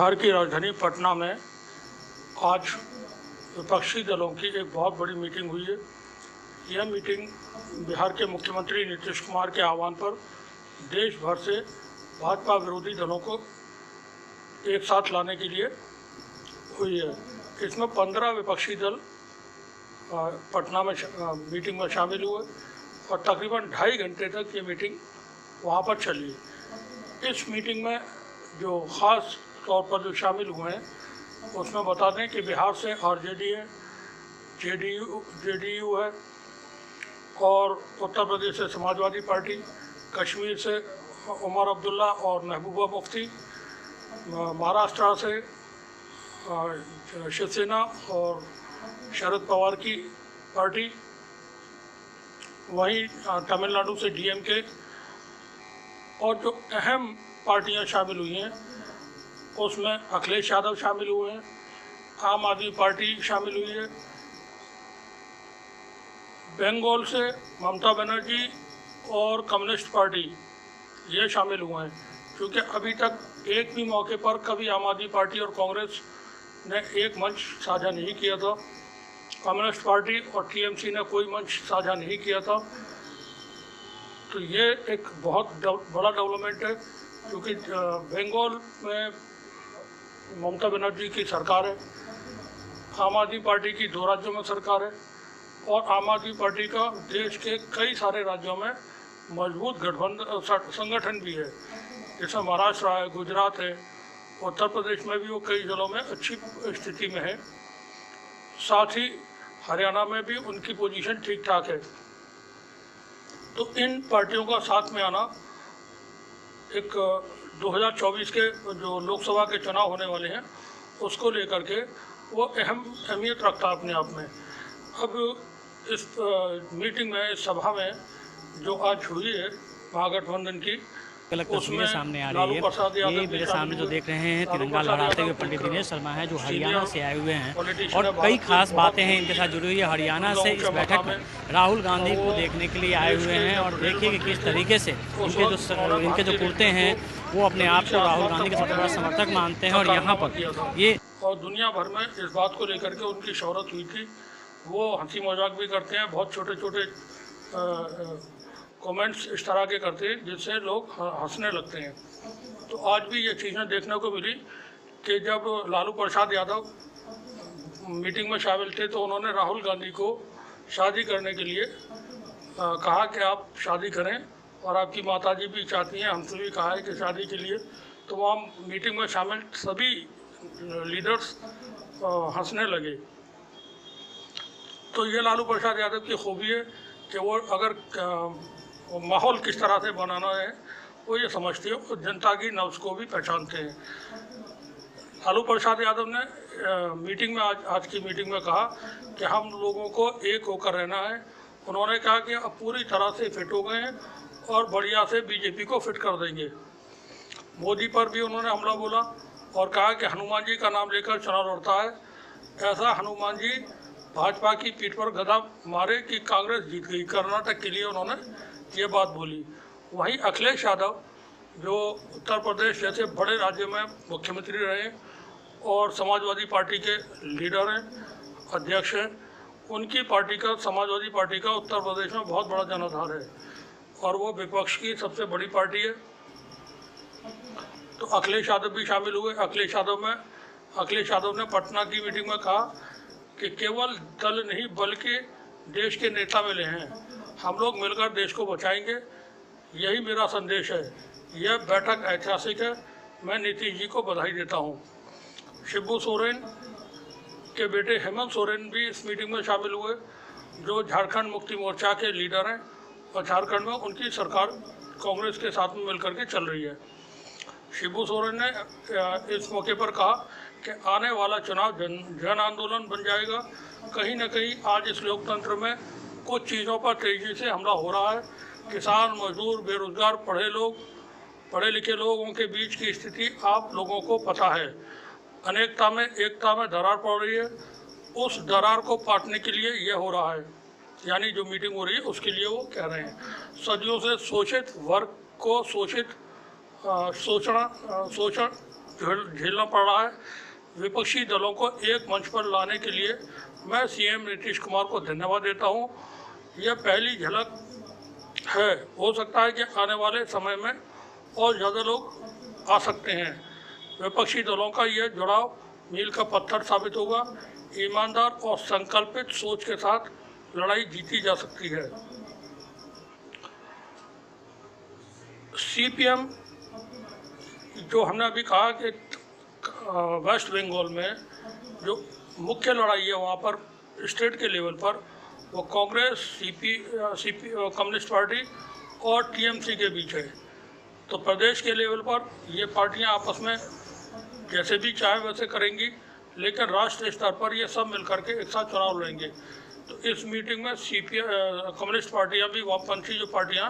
बिहार की राजधानी पटना में आज विपक्षी दलों की एक बहुत बड़ी मीटिंग हुई है। यह मीटिंग बिहार के मुख्यमंत्री नीतीश कुमार के आह्वान पर देश भर से भाजपा विरोधी दलों को एक साथ लाने के लिए हुई है। इसमें 15 विपक्षी दल पटना में मीटिंग में शामिल हुए और तकरीबन 2.5 घंटे तक ये मीटिंग वहाँ पर चली। इस मीटिंग में जो ख़ास तौर पर जो शामिल हुए हैं उसमें बता दें कि बिहार से आरजेडी है, जेडीयू है और उत्तर प्रदेश से समाजवादी पार्टी, कश्मीर से उमर अब्दुल्ला और महबूबा मुफ्ती, महाराष्ट्र से शिवसेना और शरद पवार की पार्टी, वहीं तमिलनाडु से डीएमके और जो अहम पार्टियां शामिल हुई हैं उसमें अखिलेश यादव शामिल हुए हैं, आम आदमी पार्टी शामिल हुई है, बंगाल से ममता बनर्जी और कम्युनिस्ट पार्टी ये शामिल हुए हैं। क्योंकि अभी तक एक भी मौके पर कभी आम आदमी पार्टी और कांग्रेस ने एक मंच साझा नहीं किया था, कम्युनिस्ट पार्टी और टीएमसी ने कोई मंच साझा नहीं किया था। तो ये एक बहुत बड़ा डेवलपमेंट है क्योंकि बंगाल में ममता बनर्जी की सरकार है, आम आदमी पार्टी की 2 राज्यों में सरकार है और आम आदमी पार्टी का देश के कई सारे राज्यों में मजबूत गठबंधन संगठन भी है, जैसे महाराष्ट्र है, गुजरात है, उत्तर प्रदेश में भी वो कई जिलों में अच्छी स्थिति में है। साथ ही हरियाणा में भी उनकी पोजीशन ठीक ठाक है। तो इन पार्टियों का साथ में आना एक 2024 के जो लोकसभा के चुनाव होने वाले हैं उसको लेकर के वो अहम अहमियत रखता है अपने आप में। अब इस मीटिंग में, इस सभा में जो आज हुई है महागठबंधन की, तस्वीरें सामने आ रही है। ये मेरे सामने जो देख रहे हैं तिरंगा लहराते हुए पंडित दिनेश शर्मा है जो हरियाणा से आए हुए हैं और कई खास बातें हैं इनके साथ जुड़ी हुई है। हरियाणा से इस बैठक में राहुल गांधी को देखने के लिए आए हुए हैं और देखिए कि किस तरीके से इनके जो कुर्ते हैं वो अपने आप को राहुल गांधी के सबसे बड़ा समर्थक मानते हैं। और यहाँ पर ये और दुनिया भर में इस बात को लेकर के उनकी शोहरत हुई थी। वो हंसी मजाक भी करते हैं, बहुत छोटे छोटे कमेंट्स इस तरह के करते हैं जिससे लोग हंसने लगते हैं। तो आज भी ये चीज़ें देखने को मिली कि जब लालू प्रसाद यादव मीटिंग में शामिल थे तो उन्होंने राहुल गांधी को शादी करने के लिए कहा कि आप शादी करें और आपकी माताजी भी चाहती हैं, हमसे भी कहा है कि शादी के लिए। तो वहाँ मीटिंग में शामिल सभी लीडर्स हंसने लगे। तो ये लालू प्रसाद यादव की खूबी है कि वो अगर माहौल किस तरह से बनाना है वो ये समझते हैं और जनता की नब्ज़ को भी पहचानते हैं। लालू प्रसाद यादव ने मीटिंग में आज की मीटिंग में कहा कि हम लोगों को एक होकर रहना है। उन्होंने कहा कि अब पूरी तरह से फिट हो गए हैं और बढ़िया से बीजेपी को फिट कर देंगे। मोदी पर भी उन्होंने हमला बोला और कहा कि हनुमान जी का नाम लेकर चुनाव लड़ता है, ऐसा हनुमान जी भाजपा की पीठ पर गदा मारे कि कांग्रेस जीत गई। कर्नाटक के लिए उन्होंने ये बात बोली। वहीं अखिलेश यादव जो उत्तर प्रदेश जैसे बड़े राज्य में मुख्यमंत्री रहे और समाजवादी पार्टी के लीडर हैं, अध्यक्ष हैं, उनकी पार्टी का, समाजवादी पार्टी का उत्तर प्रदेश में बहुत बड़ा जनाधार है और वो विपक्ष की सबसे बड़ी पार्टी है। तो अखिलेश यादव भी शामिल हुए। अखिलेश यादव ने पटना की मीटिंग में कहा कि केवल दल नहीं बल्कि देश के नेता मिले हैं, हम लोग मिलकर देश को बचाएंगे, यही मेरा संदेश है। यह बैठक ऐतिहासिक है, मैं नीतीश जी को बधाई देता हूँ। शिबू सोरेन के बेटे हेमंत सोरेन भी इस मीटिंग में शामिल हुए जो झारखंड मुक्ति मोर्चा के लीडर हैं और झारखंड में उनकी सरकार कांग्रेस के साथ में मिलकर के चल रही है। शिबू सोरेन ने इस मौके पर कहा कि आने वाला चुनाव जन आंदोलन बन जाएगा। कहीं ना कहीं आज इस लोकतंत्र में कुछ चीज़ों पर तेज़ी से हमला हो रहा है। किसान, मजदूर, बेरोजगार, पढ़े लिखे लोगों के बीच की स्थिति आप लोगों को पता है। अनेकता में एकता में दरार पड़ रही है, उस दरार को पाटने के लिए यह हो रहा है। यानी जो मीटिंग हो रही है उसके लिए वो कह रहे हैं। सदियों से शोषित वर्ग को शोषण झेलना पड़ रहा है। विपक्षी दलों को एक मंच पर लाने के लिए मैं सीएम नीतीश कुमार को धन्यवाद देता हूं। यह पहली झलक है, हो सकता है कि आने वाले समय में और ज़्यादा लोग आ सकते हैं। विपक्षी दलों का यह जुड़ाव मील का पत्थर साबित होगा। ईमानदार और संकल्पित सोच के साथ लड़ाई जीती जा सकती है। सीपीएम जो हमने अभी कहा कि वेस्ट बंगाल में जो मुख्य लड़ाई है वहाँ पर स्टेट के लेवल पर वो कांग्रेस, कम्युनिस्ट पार्टी और टीएमसी के बीच है। तो प्रदेश के लेवल पर ये पार्टियां आपस में जैसे भी चाहे वैसे करेंगी, लेकिन राष्ट्रीय स्तर पर ये सब मिलकर के एक साथ चुनाव लड़ेंगे। तो इस मीटिंग में कम्युनिस्ट पार्टियां भी, वामपंथी जो पार्टियां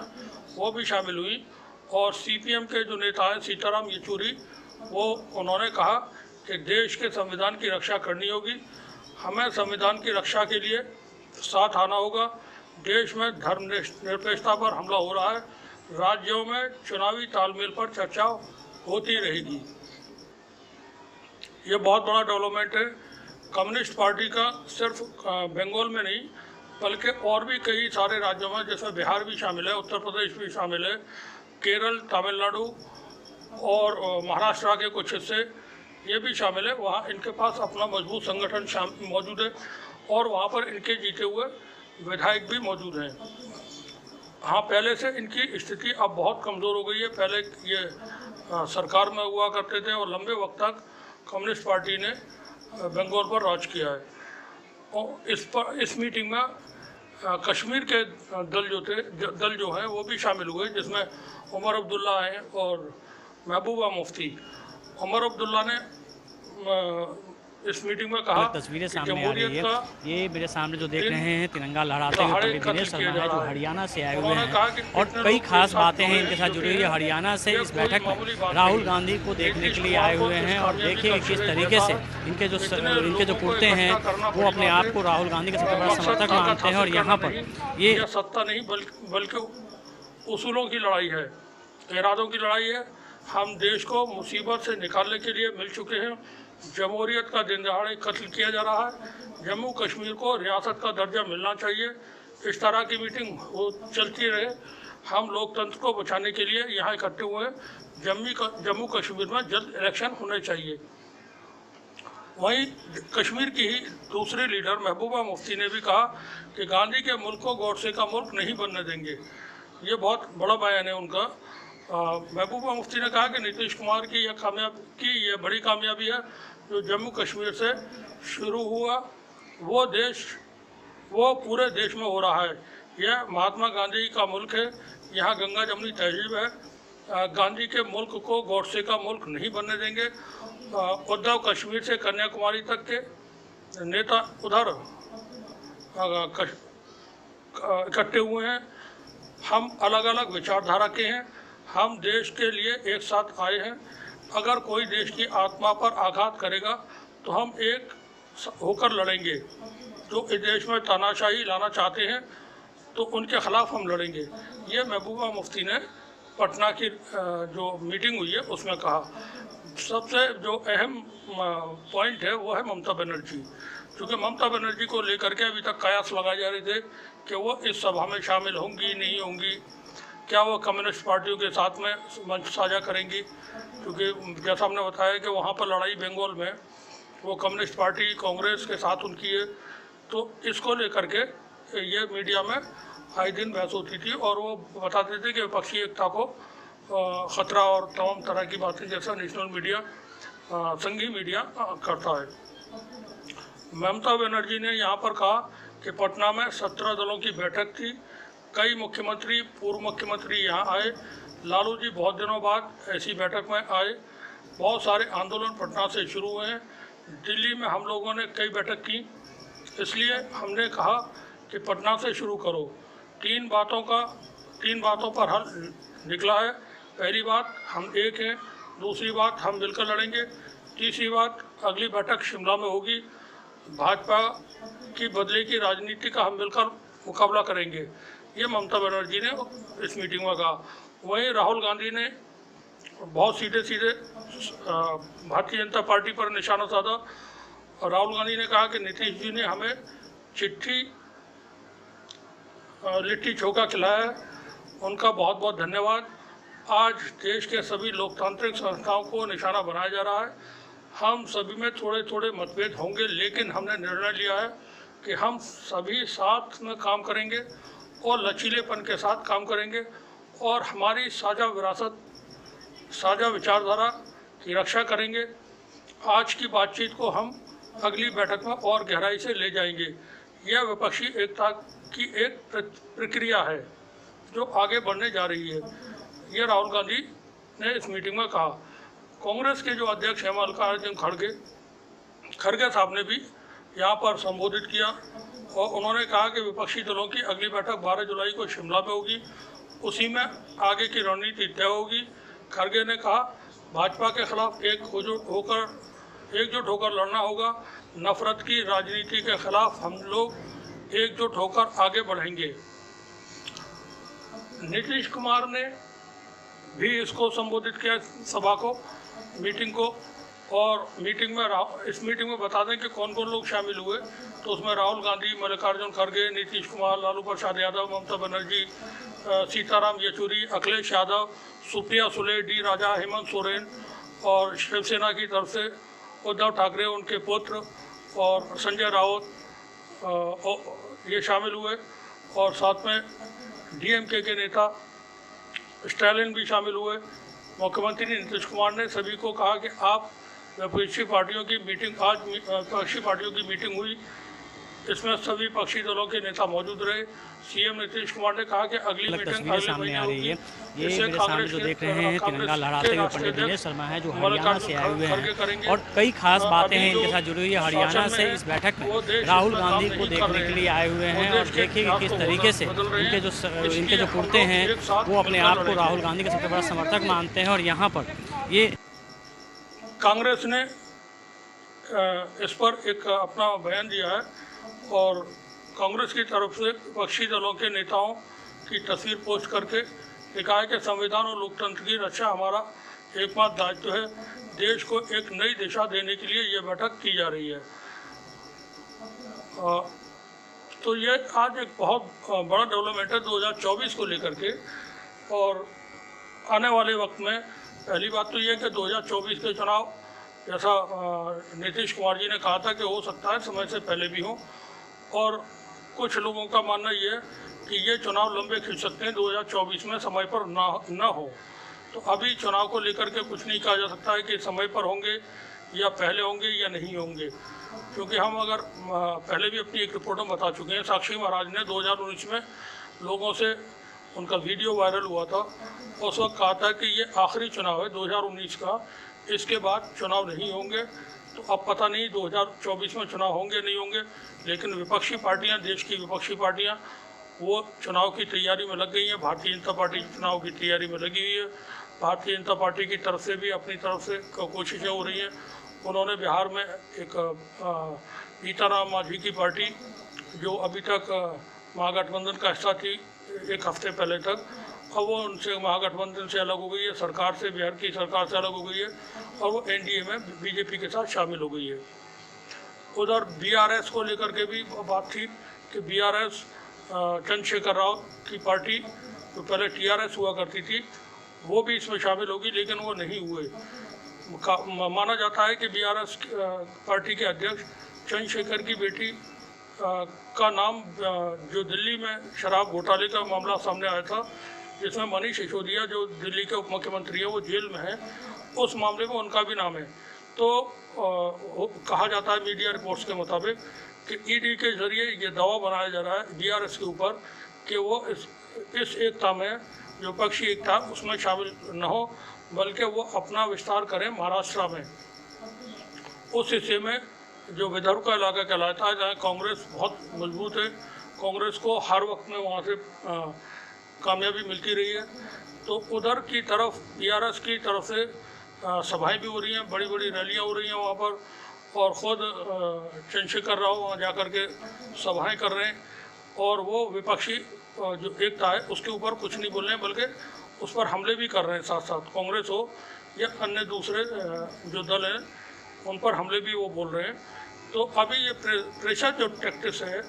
वो भी शामिल हुई और सीपीएम के जो नेता हैं सीताराम येचुरी, वो उन्होंने कहा कि देश के संविधान की रक्षा करनी होगी, हमें संविधान की रक्षा के लिए साथ आना होगा। देश में धर्मनिरपेक्षता पर हमला हो रहा है, राज्यों में चुनावी तालमेल पर चर्चा होती रहेगी। ये बहुत बड़ा डेवलपमेंट है। कम्युनिस्ट पार्टी का सिर्फ बंगाल में नहीं बल्कि और भी कई सारे राज्यों में, जिसमें बिहार भी शामिल है, उत्तर प्रदेश भी शामिल है, केरल, तमिलनाडु और महाराष्ट्र के कुछ हिस्से ये भी शामिल है। वहाँ इनके पास अपना मजबूत संगठन मौजूद है और वहाँ पर इनके जीते हुए विधायक भी मौजूद हैं। हाँ, पहले से इनकी स्थिति अब बहुत कमज़ोर हो गई है। पहले ये सरकार में हुआ करते थे और लंबे वक्त तक कम्युनिस्ट पार्टी ने बंगाल पर राज किया है। और इस मीटिंग में कश्मीर के दल जो हैं वो भी शामिल हुए, जिसमें उमर अब्दुल्ला हैं और महबूबा मुफ्ती। उमर अब्दुल्ला ने इस मीटिंग में कहा तस्वीरें सामने आ रही है। ये मेरे सामने जो देख रहे हैं तिरंगा लहराते हुए पंडित दिनेश शर्मा है, जो हरियाणा से आए हुए हैं और कई खास बातें हैं इनके साथ जुड़ी हुई है। हरियाणा से इस बैठक में राहुल गांधी को देखने के लिए आए हुए हैं और देखिए किस तरीके से इनके जो कुर्ते हैं वो अपने आप को राहुल गांधी के सबसे बड़ा समर्थक मानते हैं। और यहाँ पर ये सत्ता नहीं बल्कि उसूलों की लड़ाई है, इरादों की लड़ाई है। हम देश को मुसीबत से निकालने के लिए मिल चुके हैं। जमहूरियत का दिन दहाड़े कत्ल किया जा रहा है। जम्मू कश्मीर को रियासत का दर्जा मिलना चाहिए। इस तरह की मीटिंग वो चलती रहे। हम लोकतंत्र को बचाने के लिए यहाँ इकट्ठे हुए हैं। जम्मू कश्मीर में जल्द इलेक्शन होने चाहिए। वहीं कश्मीर की ही दूसरी लीडर महबूबा मुफ्ती ने भी कहा कि गांधी के मुल्क को गौडसे का मुल्क नहीं बनने देंगे। ये बहुत बड़ा बयान है उनका। महबूबा मुफ्ती ने कहा कि नीतीश कुमार की यह बड़ी कामयाबी है जो जम्मू कश्मीर से शुरू हुआ वो पूरे देश में हो रहा है। यह महात्मा गांधी का मुल्क है, यहाँ गंगा जमुनी तहजीब है। गांधी के मुल्क को गौडसे का मुल्क नहीं बनने देंगे। उद्धव कश्मीर से कन्याकुमारी तक के नेता उधर इकट्ठे हुए हैं। हम अलग अलग विचारधारा के हैं। हम देश के लिए एक साथ आए हैं। अगर कोई देश की आत्मा पर आघात करेगा तो हम एक होकर लड़ेंगे। जो इस देश में तानाशाही लाना चाहते हैं तो उनके खिलाफ हम लड़ेंगे। ये महबूबा मुफ्ती ने पटना की जो मीटिंग हुई है उसमें कहा। सबसे जो अहम पॉइंट है वो है ममता बनर्जी, क्योंकि ममता बनर्जी को लेकर के अभी तक कयास लगाए जा रहे थे कि वो इस सभा में शामिल होंगी नहीं होंगी, क्या वो कम्युनिस्ट पार्टियों के साथ में मंच साझा करेंगी। क्योंकि जैसा हमने बताया कि वहाँ पर लड़ाई बंगाल में वो कम्युनिस्ट पार्टी कांग्रेस के साथ उनकी है। तो इसको लेकर के ये मीडिया में आए दिन बहस होती थी और वो बताते थे कि विपक्षी एकता को ख़तरा और तमाम तरह की बातें जैसा नेशनल मीडिया, संघीय मीडिया करता है। ममता बनर्जी ने यहाँ पर कहा कि पटना में 17 दलों की बैठक थी। कई मुख्यमंत्री, पूर्व मुख्यमंत्री यहाँ आए। लालू जी बहुत दिनों बाद ऐसी बैठक में आए। बहुत सारे आंदोलन पटना से शुरू हुए हैं। दिल्ली में हम लोगों ने कई बैठक की, इसलिए हमने कहा कि पटना से शुरू करो। तीन बातों पर हल निकला है। पहली बात, हम एक हैं। दूसरी बात, हम मिलकर लड़ेंगे। तीसरी बात, अगली बैठक शिमला में होगी। भाजपा की बदले की राजनीति का हम मिलकर मुकाबला करेंगे। ये ममता बनर्जी ने इस मीटिंग में कहा। वहीं राहुल गांधी ने बहुत सीधे सीधे भारतीय जनता पार्टी पर निशाना साधा। और राहुल गांधी ने कहा कि नीतीश जी ने हमें चिट्ठी लिट्टी चोखा खिलाया है, उनका बहुत बहुत धन्यवाद। आज देश के सभी लोकतांत्रिक संस्थाओं को निशाना बनाया जा रहा है। हम सभी में थोड़े थोड़े मतभेद होंगे, लेकिन हमने निर्णय लिया है कि हम सभी साथ में काम करेंगे और लचीलेपन के साथ काम करेंगे और हमारी साझा विरासत, साझा विचारधारा की रक्षा करेंगे। आज की बातचीत को हम अगली बैठक में और गहराई से ले जाएंगे। यह विपक्षी एकता की एक प्रक्रिया है जो आगे बढ़ने जा रही है, ये राहुल गांधी ने इस मीटिंग में कहा। कांग्रेस के जो अध्यक्ष हैं मल्लिकार्जुन खड़गे साहब ने भी यहाँ पर संबोधित किया और उन्होंने कहा कि विपक्षी दलों की अगली बैठक 12 जुलाई को शिमला में होगी, उसी में आगे की रणनीति तय होगी। खड़गे ने कहा भाजपा के खिलाफ एकजुट होकर लड़ना होगा। नफरत की राजनीति के खिलाफ हम लोग एकजुट होकर आगे बढ़ेंगे। नीतीश कुमार ने भी इसको संबोधित किया, सभा को, मीटिंग को। और इस मीटिंग में बता दें कि कौन कौन लोग शामिल हुए। तो उसमें राहुल गांधी, मल्लिकार्जुन खड़गे, नीतीश कुमार, लालू प्रसाद यादव, ममता बनर्जी, सीताराम येचुरी, अखिलेश यादव, सुप्रिया सुले, डी राजा, हेमंत सोरेन और शिवसेना की तरफ से उद्धव ठाकरे, उनके पुत्र और संजय राउत ये शामिल हुए। और साथ में डीएमके के नेता स्टालिन भी शामिल हुए। मुख्यमंत्री नीतीश कुमार ने सभी को कहा कि आप विपक्षी पार्टियों की मीटिंग, आज विपक्षी पार्टियों की मीटिंग हुई, इसमें सभी पक्षी दलों के नेता मौजूद रहे। सीएम नीतीश कुमार ने कहा कि अगली मीटिंग अगले महीने होगी। ये मेरे सामने जो देख रहे हैं तिरंगा लहराते हुए पंडित दिनेश शर्मा है जो हरियाणा से आए हुए हैं और कई खास बातें हैं इनके साथ जुड़ी हुई है। हरियाणा से इस बैठक में राहुल गांधी को देखने के लिए आए हुए हैं और देखिए कि किस तरीके से इनके जो कुर्ते हैं वो अपने आप को राहुल गांधी के सबसे बड़ा समर्थक मानते हैं। और यहाँ पर ये कांग्रेस ने इस पर एक अपना बयान दिया है और कांग्रेस की तरफ से विपक्षी दलों के नेताओं की तस्वीर पोस्ट करके लिखा है कि संविधान और लोकतंत्र की रक्षा हमारा एकमात्र दायित्व है। देश को एक नई दिशा देने के लिए ये बैठक की जा रही है। तो ये आज एक बहुत बड़ा डेवलपमेंट है 2024 को लेकर के। और आने वाले वक्त में पहली बात तो ये कि 2024 के चुनाव, जैसा नीतीश कुमार जी ने कहा था कि हो सकता है समय से पहले भी हो, और कुछ लोगों का मानना ये है कि ये चुनाव लंबे खिंच सकते हैं, 2024 में समय पर ना हो। तो अभी चुनाव को लेकर के कुछ नहीं कहा जा सकता है कि समय पर होंगे या पहले होंगे या नहीं होंगे, क्योंकि हम अगर पहले भी अपनी एक रिपोर्ट में बता चुके हैं। साक्षी महाराज ने 2019 में लोगों से उनका वीडियो वायरल हुआ था, उस वक्त कहा था कि ये आखिरी चुनाव है 2019 का, इसके बाद चुनाव नहीं होंगे। तो अब पता नहीं 2024 में चुनाव होंगे नहीं होंगे, लेकिन विपक्षी पार्टियां, देश की विपक्षी पार्टियां वो चुनाव की तैयारी में लग गई हैं। भारतीय जनता पार्टी चुनाव की तैयारी में लगी हुई है। भारतीय जनता पार्टी की तरफ से भी अपनी तरफ से कोशिशें हो रही हैं। उन्होंने बिहार में एक सीताराम मांझी की पार्टी, जो अभी तक महागठबंधन का हिस्सा थी एक हफ्ते पहले तक, अब वो उनसे महागठबंधन से अलग हो गई है, सरकार से, बिहार की सरकार से अलग हो गई है और वो एनडीए में बीजेपी के साथ शामिल हो गई है। उधर बीआरएस को लेकर के भी बात थी कि बीआरएस चंद्रशेखर राव की पार्टी जो पहले टीआरएस हुआ करती थी वो भी इसमें शामिल होगी, लेकिन वो नहीं हुए। माना जाता है कि बीआरएस पार्टी के अध्यक्ष चंद्रशेखर की बेटी का नाम, जो दिल्ली में शराब घोटाले का मामला सामने आया था जिसमें मनीष सिसोदिया जो दिल्ली के उप मुख्यमंत्री है वो जेल में है, उस मामले में उनका भी नाम है। तो कहा जाता है मीडिया रिपोर्ट्स के मुताबिक कि ईडी के जरिए ये दावा बनाया जा रहा है बीआरएस के ऊपर कि वो इस एकता में, जो विपक्षी एकता, उसमें शामिल न हो, बल्कि वो अपना विस्तार करें महाराष्ट्र में, उस हिस्से में जो विदर्भ का इलाका कहलाता है जहाँ कांग्रेस बहुत मजबूत है। कांग्रेस को हर वक्त में वहाँ से कामयाबी मिलती रही है। तो उधर की तरफ बीआरएस की तरफ से सभाएं भी हो रही हैं, बड़ी बड़ी रैलियाँ हो रही हैं वहाँ पर, और ख़ुद चंद्रशेखर राव वहाँ जा कर के सभाएँ कर रहे हैं। और वो विपक्षी जो एकता है उसके ऊपर कुछ नहीं बोल रहे हैं, बल्कि उस पर हमले भी कर रहे हैं, साथ साथ कांग्रेस हो या अन्य दूसरे जो दल हैं उन पर हमले भी वो बोल रहे हैं। तो अभी ये प्रेशर जो टैक्टिक्स है,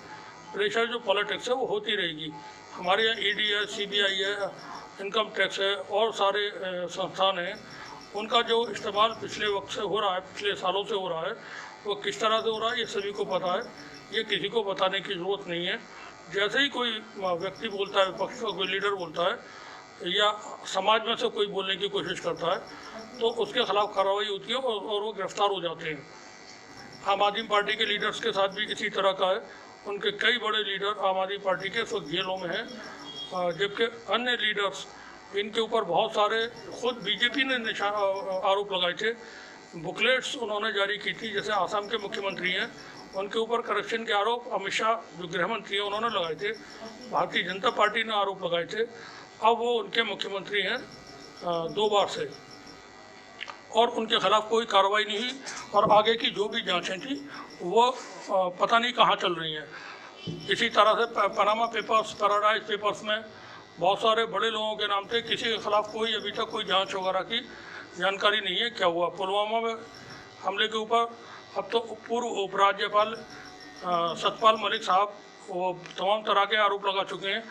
प्रेशर जो पॉलिटिक्स है वो होती रहेगी। हमारे यहाँ ईडी है, सीबीआई है, इनकम टैक्स है और सारे संस्थान हैं, उनका जो इस्तेमाल पिछले वक्त से हो रहा है, पिछले सालों से हो रहा है, वो किस तरह से हो रहा है ये सभी को पता है। ये किसी को बताने की ज़रूरत नहीं है। जैसे ही कोई व्यक्ति बोलता है, विपक्ष का कोई लीडर बोलता है या समाज में से कोई बोलने की कोशिश करता है तो उसके खिलाफ कार्रवाई होती है और वो गिरफ्तार हो जाते हैं। आम आदमी पार्टी के लीडर्स के साथ भी इसी तरह का है। उनके कई बड़े लीडर आम आदमी पार्टी के इस वक्त जेलों में हैं, जबकि अन्य लीडर्स इनके ऊपर बहुत सारे, खुद बीजेपी ने आरोप लगाए थे, बुकलेट्स उन्होंने जारी की थी। जैसे आसाम के मुख्यमंत्री हैं, उनके ऊपर करप्शन के आरोप अमित शाह जो गृह मंत्री हैं उन्होंने लगाए थे, भारतीय जनता पार्टी ने आरोप लगाए थे। अब वो उनके मुख्यमंत्री हैं 2 बार से, और उनके खिलाफ कोई कार्रवाई नहीं हुई। और आगे की जो भी जांचें थी वो पता नहीं कहाँ चल रही हैं। इसी तरह से पनामा पेपर्स, पैराडाइज पेपर्स में बहुत सारे बड़े लोगों के नाम थे, किसी के खिलाफ कोई अभी तक कोई जांच वगैरह की जानकारी नहीं है क्या हुआ। पुलवामा में हमले के ऊपर अब तो पूर्व उपराज्यपाल सतपाल मलिक साहब वो तमाम तरह के आरोप लगा चुके हैं,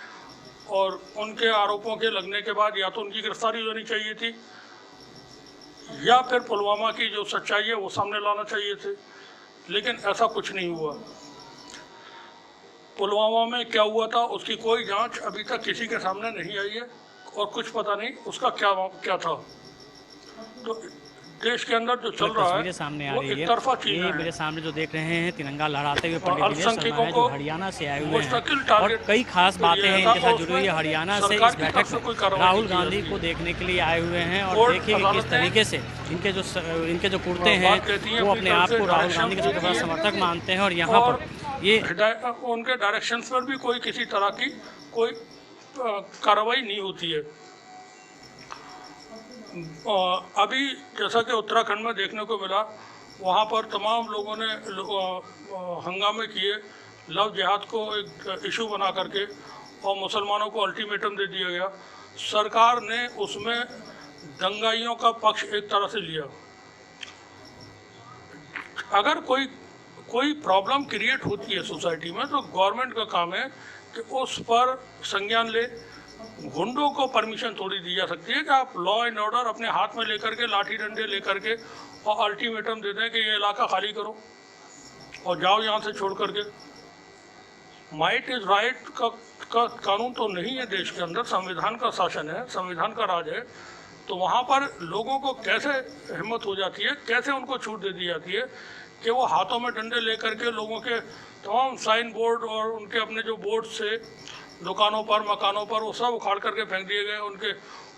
और उनके आरोपों के लगने के बाद या तो उनकी गिरफ्तारी होनी चाहिए थी या फिर पुलवामा की जो सच्चाई है वो सामने लाना चाहिए थे, लेकिन ऐसा कुछ नहीं हुआ। पुलवामा में क्या हुआ था उसकी कोई जांच अभी तक किसी के सामने नहीं आई है, और कुछ पता नहीं उसका क्या था। तो देश के अंदर जो चल रहा है सामने आ वो रही है। एक तरफा चीज ये है। मेरे सामने जो देख रहे हैं तिरंगा लहराते हुए पंडित दिनेश शर्मा है, जो हरियाणा से आए हुए हैं, और कई खास बातें हैं इनके साथ जुड़ी हुई है। हरियाणा से इस बैठक में राहुल गांधी को देखने के लिए आए हुए हैं, और देखिए कि किस तरीके से इनके जो कुर्ते हैं वो अपने आप को राहुल गांधी के सबसे बड़ा समर्थक मानते हैं। और यहाँ पर ये उनके डायरेक्शंस पर भी कोई किसी तरह की कोई कार्रवाई नहीं होती है। अभी जैसा कि उत्तराखंड में देखने को मिला, वहाँ पर तमाम लोगों ने हंगामे किए, लव जिहाद को एक इशू बना करके, और मुसलमानों को अल्टीमेटम दे दिया गया। सरकार ने उसमें दंगाइयों का पक्ष एक तरह से लिया। अगर कोई प्रॉब्लम क्रिएट होती है सोसाइटी में तो गवर्नमेंट का काम है कि उस पर संज्ञान ले। गुंडों को परमिशन थोड़ी दी जा सकती है कि आप लॉ एंड ऑर्डर अपने हाथ में लेकर के, लाठी डंडे लेकर के, और अल्टीमेटम दे दें कि ये इलाका खाली करो और जाओ यहाँ से छोड़ करके। माइट इज राइट का कानून तो नहीं है देश के अंदर, संविधान का शासन है, संविधान का राज है। तो वहाँ पर लोगों को कैसे हिम्मत हो जाती है, कैसे उनको छूट दे दी जाती है कि वो हाथों में डंडे लेकर के लोगों के तमाम साइन बोर्ड और उनके अपने जो बोर्ड से दुकानों पर, मकानों पर, वो सब उखाड़ करके फेंक दिए गए।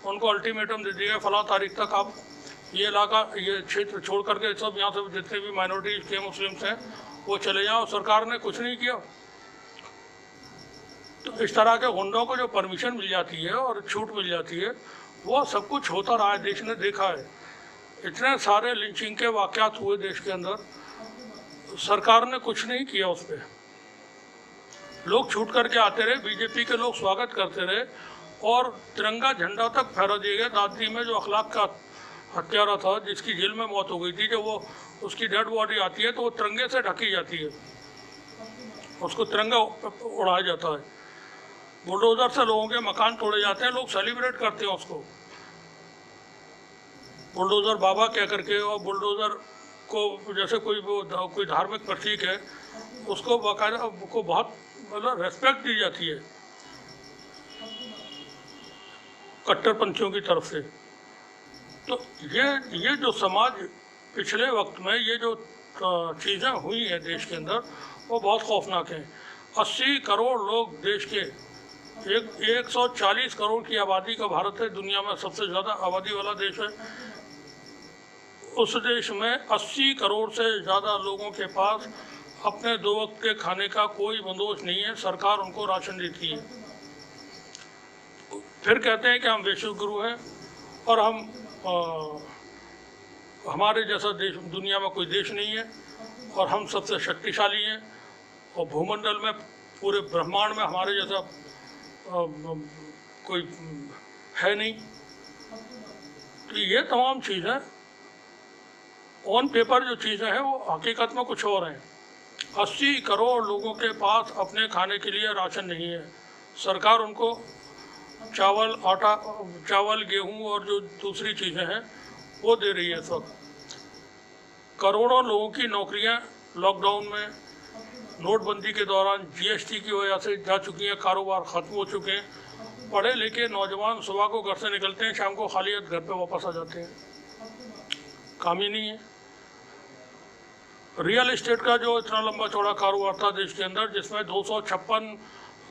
उनको अल्टीमेटम दे दिया गया, फलां तारीख तक आप ये इलाका, ये क्षेत्र छोड़ करके सब यहाँ से जितने भी माइनॉरिटी के मुस्लिम्स हैं वो चले जाओ। सरकार ने कुछ नहीं किया। तो इस तरह के गुंडों को जो परमिशन मिल जाती है और छूट मिल जाती है, वो सब कुछ होता रहा है, देश ने देखा है। इतने सारे लिंचिंग के वाक़यात हुए देश के अंदर, सरकार ने कुछ नहीं किया उस पर। लोग छूट करके आते रहे, बीजेपी के लोग स्वागत करते रहे, और तिरंगा झंडा तक फहरा दिए गए। दादरी में जो अखलाक का हत्यारा था, जिसकी जेल में मौत हो गई थी, जब वो उसकी डेड बॉडी आती है तो वो तिरंगे से ढकी जाती है, उसको तिरंगा उड़ाया जाता है। बुलडोजर से लोगों के मकान तोड़े जाते हैं, लोग सेलिब्रेट करते हैं उसको, बुलडोजर बाबा कह करके। और बुलडोजर को जैसे कोई धार्मिक प्रतीक है, उसको बाकायदा को बहुत मतलब रेस्पेक्ट दी जाती है कट्टरपंथियों की तरफ से। तो ये जो समाज पिछले वक्त में ये जो चीज़ें हुई हैं देश के अंदर, वो बहुत खौफनाक हैं। 80 करोड़ लोग देश के, 140 करोड़ की आबादी का भारत है, दुनिया में सबसे ज़्यादा आबादी वाला देश है। उस देश में 80 करोड़ से ज़्यादा लोगों के पास अपने 2 वक्त के खाने का कोई बंदोबस्त नहीं है। सरकार उनको राशन देती है, फिर कहते हैं कि हम विश्वगुरु हैं और हमारे जैसा देश दुनिया में कोई देश नहीं है, और हम सबसे शक्तिशाली हैं, और भूमंडल में पूरे ब्रह्मांड में हमारे जैसा कोई है नहीं। तो ये तमाम चीज़ें ऑन पेपर जो चीज़ें हैं वो हकीकत में कुछ और हैं। 80 करोड़ लोगों के पास अपने खाने के लिए राशन नहीं है। सरकार उनको चावल, आटा, चावल, गेहूं और जो दूसरी चीज़ें हैं वो दे रही है इस वक्त। करोड़ों लोगों की नौकरियां लॉकडाउन में, नोटबंदी के दौरान, जीएसटी की वजह से जा चुकी हैं, कारोबार ख़त्म हो चुके हैं। पढ़े लिखे नौजवान सुबह को घर से निकलते हैं, शाम को खाली हाथ घर पे वापस आ जाते हैं, काम ही नहीं है। रियल एस्टेट का जो इतना लंबा चौड़ा कारोबार था देश के अंदर, जिसमें 256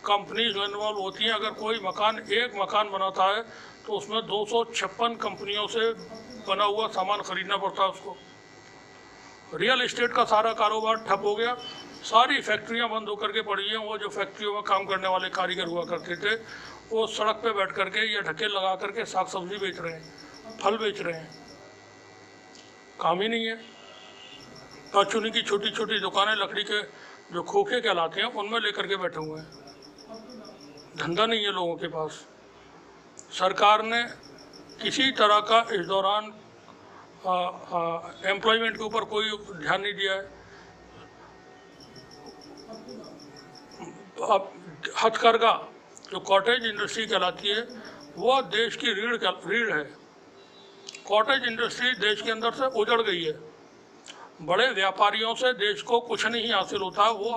कंपनीज इन्वॉल्व होती हैं। अगर कोई मकान, एक मकान बनाता है तो उसमें 256 कंपनियों से बना हुआ सामान खरीदना पड़ता है उसको। रियल एस्टेट का सारा कारोबार ठप हो गया, सारी फैक्ट्रियां बंद होकर के पड़ी हैं। वो जो फैक्ट्रियों में काम करने वाले कारीगर हुआ करते थे, वो सड़क पे बैठ करके या ढकेल लगा करके साग सब्जी बेच रहे हैं, फल बेच रहे हैं, काम ही नहीं है। परचूनी की छोटी छोटी दुकानें लकड़ी के जो खोखे कहलाते हैं उनमें लेकर के बैठे हुए हैं, धंधा नहीं है लोगों के पास। सरकार ने किसी तरह का इस दौरान एम्प्लॉयमेंट के ऊपर कोई ध्यान नहीं दिया है। अब हथकरघा जो कॉटेज इंडस्ट्री कहलाती है वो देश की रीढ़ है। कॉटेज इंडस्ट्री देश के अंदर से उजड़ गई है। बड़े व्यापारियों से देश को कुछ नहीं हासिल होता। वो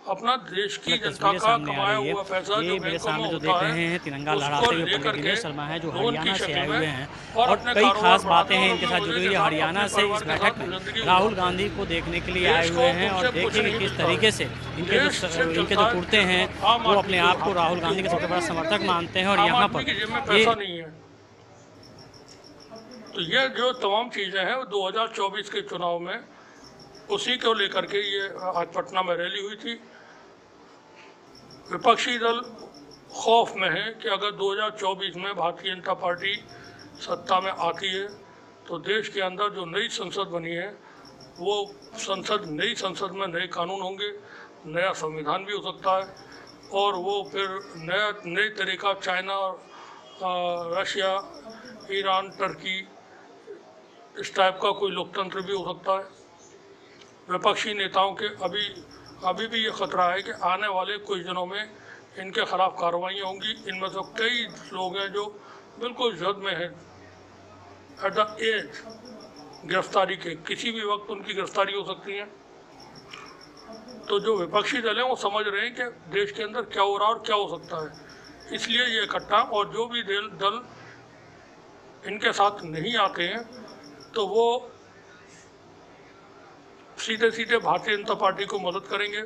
अपना देश की जनता का कमाया हुआ पैसा जो मेरे बैंकों में सामने जो देख होता रहे हैं है तिरंगा उसको लहराते हुए लेकर पंडित के दिनेश शर्मा है जो लोन की हरियाणा से शक्ल आए हुए में हैं और और अपने कई कारोबार खास बढ़ाते बातें हैं हैं और इनके साथ अपने जुड़ी हुई रोजे है। के हरियाणा साथ से अपने इस परिवार बैठक के साथ में जिंदगी राहुल गुजारते गांधी को देखने के लिए आए देश हुए को हैं और तुमसे कुछ देखेंगे नहीं किस मिलता। तरीके से देश सिर्फ इनके चलता जो है कुर्ते हैं आम वो आदमी अपने के आप को राहुल गांधी के सबसे बड़ा समर्थक मानते हैं और आम यहाँ आदमी पर की जेब में ये पैसा नहीं है। तो ये जो तमाम चीज़ें हैं 2024 के चुनाव में उसी को लेकर के ये आज पटना में रैली हुई थी। विपक्षी दल खौफ में है कि अगर 2024 में भारतीय जनता पार्टी सत्ता में आती है तो देश के अंदर जो नई संसद बनी है वो नई संसद में नए कानून होंगे, नया संविधान भी हो सकता है और वो फिर नए तरह का चाइना, रशिया, ईरान, टर्की इस टाइप का कोई लोकतंत्र भी हो सकता है। विपक्षी नेताओं के अभी भी ये खतरा है कि आने वाले कुछ दिनों में इनके खिलाफ कार्रवाइयाँ होंगी। इनमें से कई लोग हैं जो बिल्कुल जद में हैं, एट द एज गिरफ्तारी के, किसी भी वक्त उनकी गिरफ्तारी हो सकती है। तो जो विपक्षी दल हैं वो समझ रहे हैं कि देश के अंदर क्या हो रहा है और क्या हो सकता है, इसलिए ये इकट्ठा। और जो भी दल इनके साथ नहीं आते हैं तो वो सीधे सीधे भारतीय जनता पार्टी को मदद करेंगे।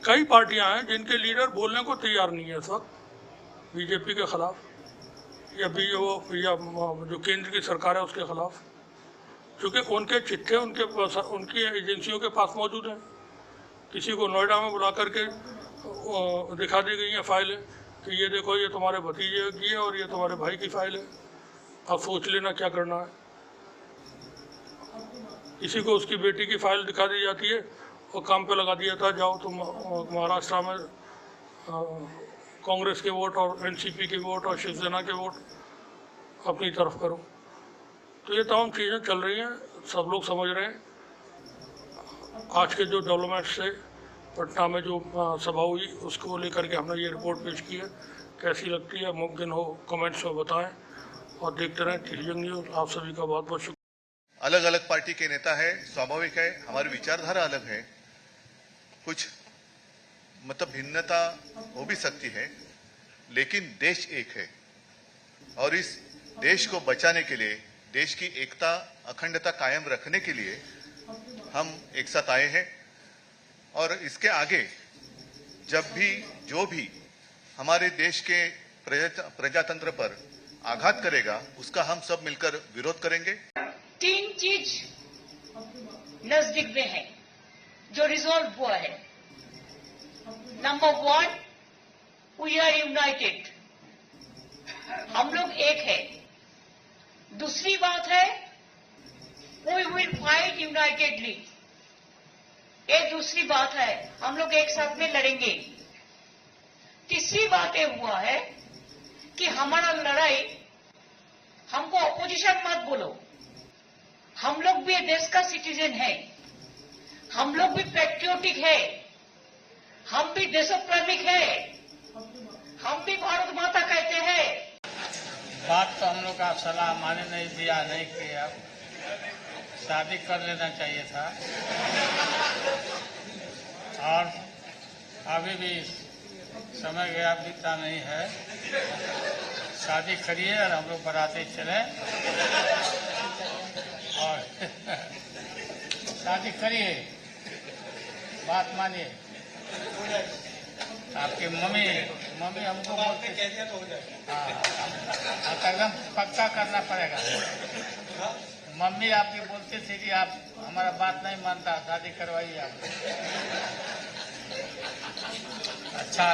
कई पार्टियां हैं जिनके लीडर बोलने को तैयार नहीं है इस वक्त बीजेपी के खिलाफ या जो केंद्र की सरकार है उसके खिलाफ, क्योंकि उनके चिट्ठे उनकी एजेंसियों के पास मौजूद हैं। किसी को नोएडा में बुला करके दिखा दी गई है फाइलें कि ये देखो ये तुम्हारे भतीजे की है और ये तुम्हारे भाई की फाइल है, अब सोच लेना क्या करना है। किसी को उसकी बेटी की फाइल दिखा दी जाती है और काम पे लगा दिया था, जाओ तुम महाराष्ट्र में कांग्रेस के वोट और एनसीपी के वोट और शिवसेना के वोट अपनी तरफ करो। तो ये तमाम चीज़ें चल रही हैं, सब लोग समझ रहे हैं। आज के जो डेवलपमेंट से पटना में जो सभा हुई उसको लेकर के हमने ये रिपोर्ट पेश की है। कैसी लगती है मुमकिन हो कमेंट्स में बताएं और देखते रहें टीवी न्यूज़। आप सभी का बहुत बहुत शुक्रिया। अलग अलग पार्टी के नेता है, स्वाभाविक है, हमारी विचारधारा अलग है, कुछ मतलब भिन्नता हो भी सकती है, लेकिन देश एक है और इस देश को बचाने के लिए, देश की एकता अखंडता कायम रखने के लिए हम एक साथ आए हैं। और इसके आगे जब भी जो भी हमारे देश के प्रजातंत्र पर आघात करेगा उसका हम सब मिलकर विरोध करेंगे। 3 चीज नजदीक में है जो रिजॉल्व हुआ है। नंबर 1, वी आर यूनाइटेड, हम लोग एक है। दूसरी बात है वी विल फाइट यूनाइटेडली, ये दूसरी बात है, हम लोग एक साथ में लड़ेंगे। तीसरी बात ये हुआ है कि हमारा लड़ाई, हमको अपोजिशन मत बोलो, हम लोग भी देश का सिटीजन है, हम लोग भी पैट्रियोटिक है, हम भी देशप्रेमिक है, हम भी भारत माता कहते हैं। बात तो हम लोग का सलाह माने नहीं दिया, नहीं किया, शादी कर लेना चाहिए था। और अभी भी समय गया, बीता नहीं है, शादी करिए और हम लोग बराती चले और शादी करिए, बात मानिए। आपकी मम्मी हमको बोलते हाँ, एकदम पक्का करना पड़ेगा। मम्मी आपकी बोलती थी कि आप हमारा बात नहीं मानता, शादी करवाइए आप। अच्छा,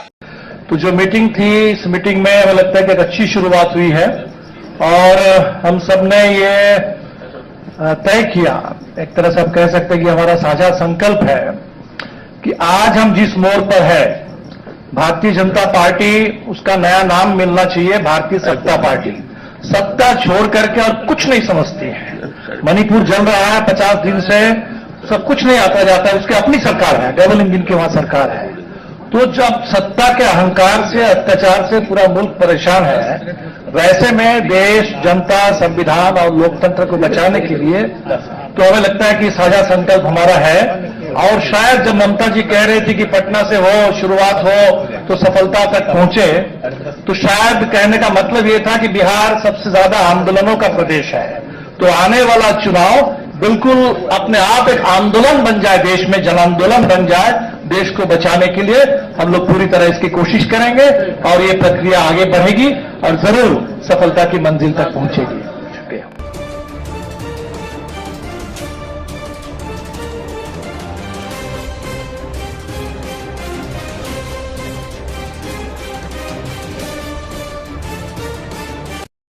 तो जो मीटिंग थी, इस मीटिंग में हमें लगता है कि एक अच्छी शुरुआत हुई है और हम सब ने ये तय किया, एक तरह से आप कह सकते हैं कि हमारा साझा संकल्प है कि आज हम जिस मोड़ पर है, भारतीय जनता पार्टी, उसका नया नाम मिलना चाहिए भारतीय सत्ता पार्टी। सत्ता छोड़ करके और कुछ नहीं समझती है। मणिपुर जल रहा है 50 दिन से, सब कुछ नहीं आता जाता है, उसकी अपनी सरकार है, डबल इंजन की वहां सरकार है। तो जब सत्ता के अहंकार से, अत्याचार से पूरा मुल्क परेशान है, वैसे में देश, जनता, संविधान और लोकतंत्र को बचाने के लिए तो हमें लगता है कि साझा संकल्प हमारा है। और शायद जब ममता जी कह रही थी कि पटना से हो, शुरुआत हो तो सफलता तक पहुंचे, तो शायद कहने का मतलब ये था कि बिहार सबसे ज्यादा आंदोलनों का प्रदेश है। तो आने वाला चुनाव बिल्कुल अपने आप एक आंदोलन बन जाए, देश में जन आंदोलन बन जाए। देश को बचाने के लिए हम लोग पूरी तरह इसकी कोशिश करेंगे और ये प्रक्रिया आगे बढ़ेगी और जरूर सफलता की मंजिल तक पहुंचेगी।